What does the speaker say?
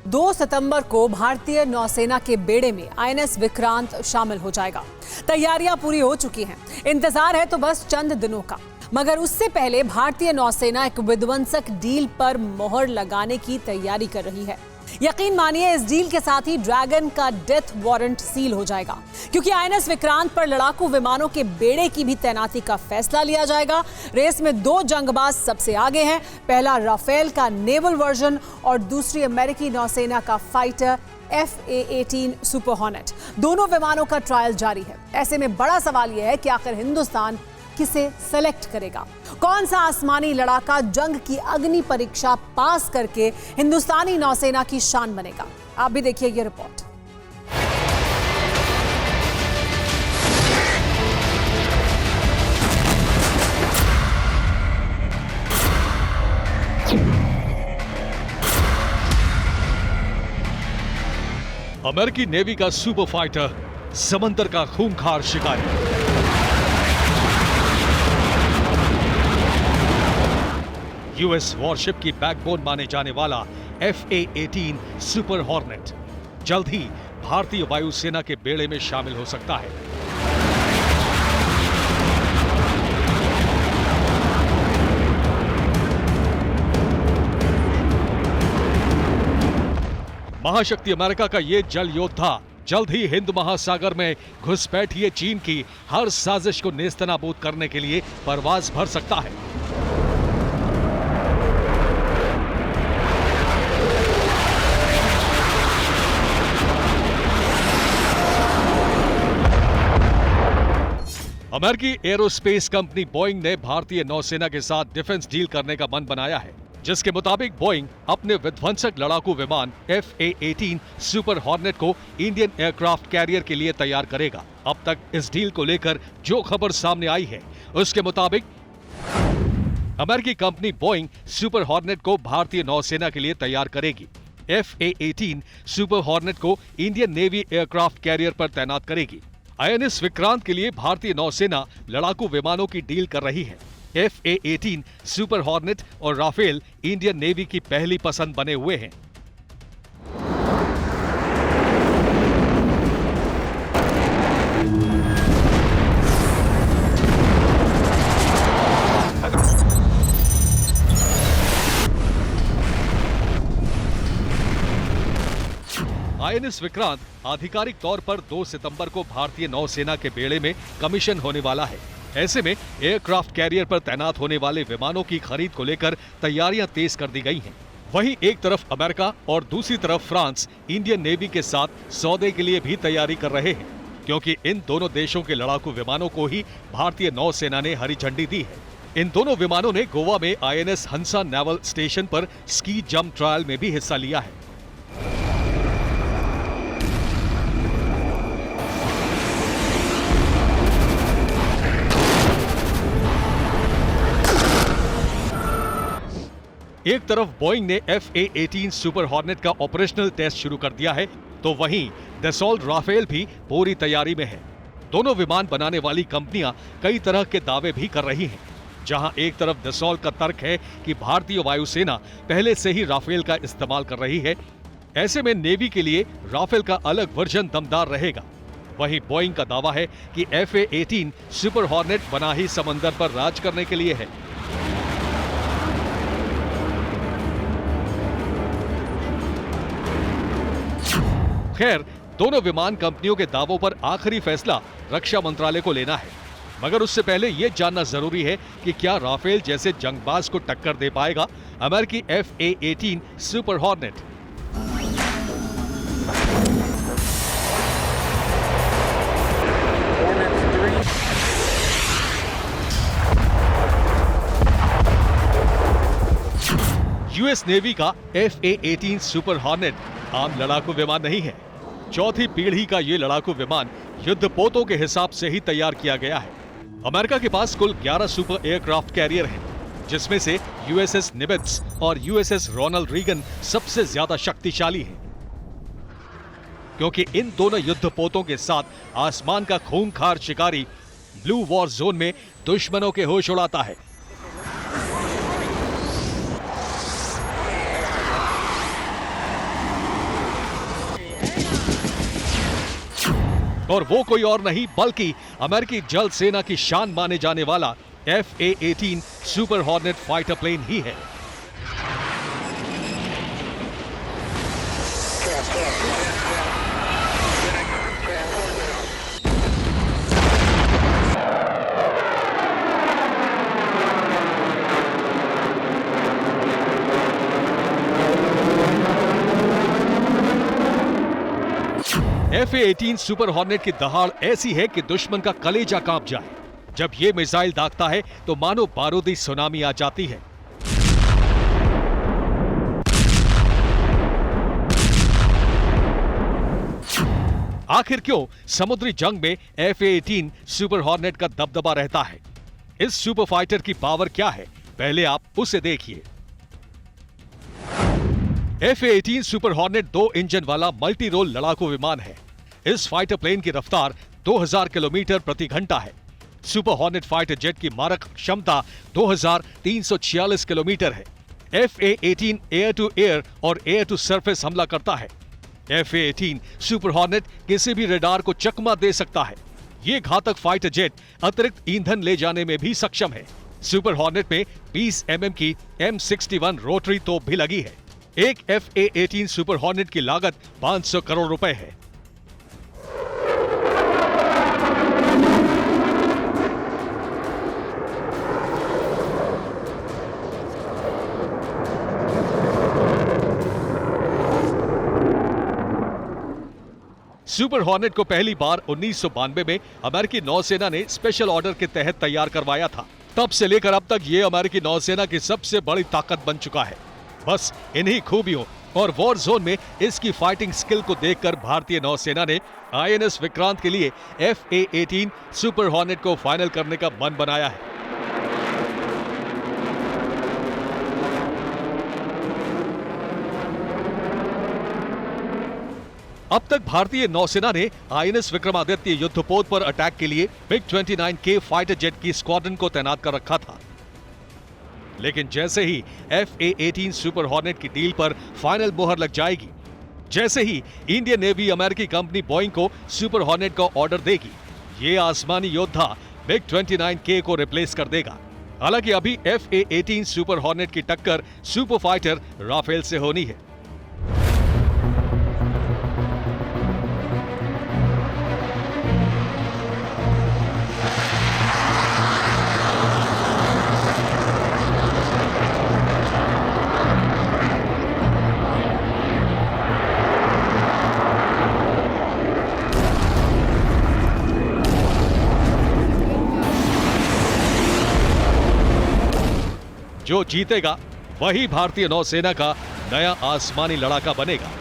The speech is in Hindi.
2 सितंबर को भारतीय नौसेना के बेड़े में आईएनएस विक्रांत शामिल हो जाएगा। तैयारियां पूरी हो चुकी हैं। इंतजार है तो बस चंद दिनों का। मगर उससे पहले भारतीय नौसेना एक विध्वंसक डील पर मोहर लगाने की तैयारी कर रही है। यकीन मानिए, इस डील के साथ ही ड्रैगन का डेथ वारंट सील हो जाएगा, क्योंकि आईएनएस विक्रांत पर लड़ाकू विमानों के बेड़े की भी तैनाती का फैसला लिया जाएगा। रेस में 2 जंगबाज सबसे आगे हैं। पहला राफेल का नेवल वर्जन और दूसरी अमेरिकी नौसेना का फाइटर FA-18 सुपर हॉर्नेट। दोनों विमानों का ट्रायल जारी है। ऐसे में बड़ा सवाल यह है कि आखिर हिंदुस्तान किसे सेलेक्ट करेगा? कौन सा आसमानी लड़ाका जंग की अग्नि परीक्षा पास करके हिंदुस्तानी नौसेना की शान बनेगा? आप भी देखिए ये रिपोर्ट। अमेरिकी नेवी का सुपर फाइटर, समंदर का खूंखार शिकारी। यूएस वॉरशिप की बैकबोन माने जाने वाला FA-18 सुपर हॉर्नेट जल्द ही भारतीय वायुसेना के बेड़े में शामिल हो सकता है। महाशक्ति अमेरिका का ये जल योद्धा जल्द ही हिंद महासागर में घुसपैठिए चीन की हर साजिश को नेस्तनाबूद करने के लिए परवाज भर सकता है। अमेरिकी एरोस्पेस कंपनी बोइंग ने भारतीय नौसेना के साथ डिफेंस डील करने का मन बनाया है, जिसके मुताबिक बोइंग अपने विध्वंसक लड़ाकू विमान FA-18 सुपर हॉर्नेट को इंडियन एयरक्राफ्ट कैरियर के लिए तैयार करेगा। अब तक इस डील को लेकर जो खबर सामने आई है, उसके मुताबिक अमेरिकी कंपनी बोइंग सुपर हॉर्नेट को भारतीय नौसेना के लिए तैयार करेगी। FA-18 सुपर हॉर्नेट को इंडियन नेवी एयरक्राफ्ट कैरियर पर तैनात करेगी। आईएनएस विक्रांत के लिए भारतीय नौसेना लड़ाकू विमानों की डील कर रही है। FA-18 सुपर हॉर्नेट और राफेल इंडियन नेवी की पहली पसंद बने हुए हैं। आईएनएस विक्रांत आधिकारिक तौर पर 2 सितंबर को भारतीय नौसेना के बेड़े में कमीशन होने वाला है। ऐसे में एयरक्राफ्ट कैरियर पर तैनात होने वाले विमानों की खरीद को लेकर तैयारियां तेज कर दी गई हैं। वहीं एक तरफ अमेरिका और दूसरी तरफ फ्रांस इंडियन नेवी के साथ सौदे के लिए भी तैयारी कर रहे हैं, क्योंकि इन दोनों देशों के लड़ाकू विमानों को ही भारतीय नौसेना ने हरी झंडी दी है। इन दोनों विमानों ने गोवा में आईएनएस हंसा नेवल स्टेशन पर स्की जंप ट्रायल में भी हिस्सा लिया है। एक तरफ बोइंग ने FA-18 सुपर हॉर्नेट का ऑपरेशनल टेस्ट शुरू कर दिया है, तो वहीं दसॉल्ट राफेल भी पूरी तैयारी में है। दोनों विमान बनाने वाली कंपनियां कई तरह के दावे भी कर रही हैं। जहां एक तरफ दसॉल्ट का तर्क है कि भारतीय वायुसेना पहले से ही राफेल का इस्तेमाल कर रही है, ऐसे में नेवी के लिए राफेल का अलग वर्जन दमदार रहेगा। वहीं बोइंग का दावा है कि FA-18 सुपर हॉर्नेट बना ही समंदर पर राज करने के लिए है। खैर, दोनों विमान कंपनियों के दावों पर आखिरी फैसला रक्षा मंत्रालय को लेना है, मगर उससे पहले यह जानना जरूरी है कि क्या राफेल जैसे जंगबाज को टक्कर दे पाएगा अमेरिकी FA-18 super hornet. US navy का FA-18 सुपर हॉर्नेट आम लड़ाकू विमान नहीं है। चौथी पीढ़ी का ये लड़ाकू विमान युद्धपोतों के हिसाब से ही तैयार किया गया है। अमेरिका के पास कुल 11 सुपर एयरक्राफ्ट कैरियर हैं, जिसमें से USS निमित्ज और USS रोनाल्ड रीगन सबसे ज्यादा शक्तिशाली हैं, क्योंकि इन दोनों युद्धपोतों के साथ आसमान का खूंखार शिकारी ब्लू वॉर जोन में दुश्मनों के होश उड़ाता है। और वो कोई और नहीं बल्कि अमेरिकी जल सेना की शान माने जाने वाला FA-18 super hornet fighter plane ही है। FA-18 सुपर हॉर्नेट की दहाड़ ऐसी है कि दुश्मन का कलेजा कांप जाए। जब ये मिसाइल दागता है तो मानो बारूदी सुनामी आ जाती है। आखिर क्यों समुद्री जंग में FA-18 सुपर हॉर्नेट का दबदबा रहता है? इस सुपर फाइटर की पावर क्या है, पहले आप उसे देखिए। FA-18 सुपर हॉर्नेट 2 इंजन वाला मल्टी रोल लड़ाकू विमान है। इस फाइटर प्लेन की रफ्तार 2000 किलोमीटर प्रति घंटा है। सुपर हॉर्नेट फाइटर जेट की मारक क्षमता 2346 किलोमीटर है। FA-18 एयर टू एयर और एयर टू सरफेस हमला करता है। FA-18 सुपर हॉर्नेट किसी भी रडार को चकमा दे सकता है। ये घातक फाइटर जेट अतिरिक्त ईंधन ले जाने में भी सक्षम है। सुपर हॉर्नेट में 20 mm की M61 रोटरी तोप भी लगी है। एक FA-18 सुपर हॉर्नेट की लागत 500 करोड़ रुपए है। सुपर हॉर्नेट को पहली बार 1992 में अमेरिकी नौसेना ने स्पेशल ऑर्डर के तहत तैयार करवाया था। तब से लेकर अब तक ये अमेरिकी नौसेना की सबसे बड़ी ताकत बन चुका है। बस इन्हीं खूबियों और वॉर जोन में इसकी फाइटिंग स्किल को देखकर भारतीय नौसेना ने INS विक्रांत के लिए FA-18 सुपर हॉर्नेट को फाइनल करने का मन बनाया है। अब तक भारतीय नौसेना ने INS विक्रमादित्य युद्धपोत पर अटैक के लिए MiG-29K फाइटर जेट की स्क्वाड्रन को तैनात कर रखा था। लेकिन जैसे ही FA-18 सुपर हॉर्नेट की डील पर फाइनल मोहर लग जाएगी, जैसे ही इंडियन नेवी अमेरिकी कंपनी बोइंग को सुपर हॉर्नेट का ऑर्डर देगी, ये आसमानी योद्धा MiG-29K को रिप्लेस कर देगा। हालांकि अभी FA-18 सुपर हॉर्नेट की टक्कर सुपर फाइटर राफेल से होनी है। जो जीतेगा वही भारतीय नौसेना का नया आसमानी लड़ाका बनेगा।